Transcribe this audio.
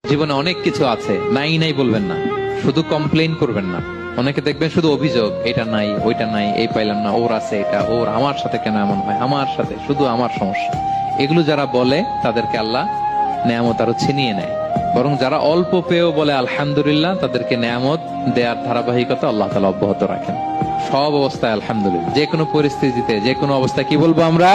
জীবনে অনেক কিছু আছে, নাই নাই বলবেন না, শুধু কমপ্লেইন করবেন না। অনেকে দেখবেন শুধু অভিযোগ, এটা নাই ওইটা নাই, এই পাইলাম না, ওর আছে এটা, ওর আমার সাথে কেন এমন হয়, আমার সাথে শুধু আমার সমস্যা। এগুলো যারা বলে তাদেরকে আল্লাহ নেয়ামত আরো ছিনিয়ে নেয়। বরং যারা অল্প পেয়েও বলে আলহামদুলিল্লাহ, তাদেরকে নেয়ামত দেওয়ার ধারাবাহিকতা আল্লাহ তাআলা অব্যাহত রাখেন। সব অবস্থায় আলহামদুলিল্লাহ, যে কোনো পরিস্থিতিতে, যে কোনো অবস্থায় কি বলবো আমরা?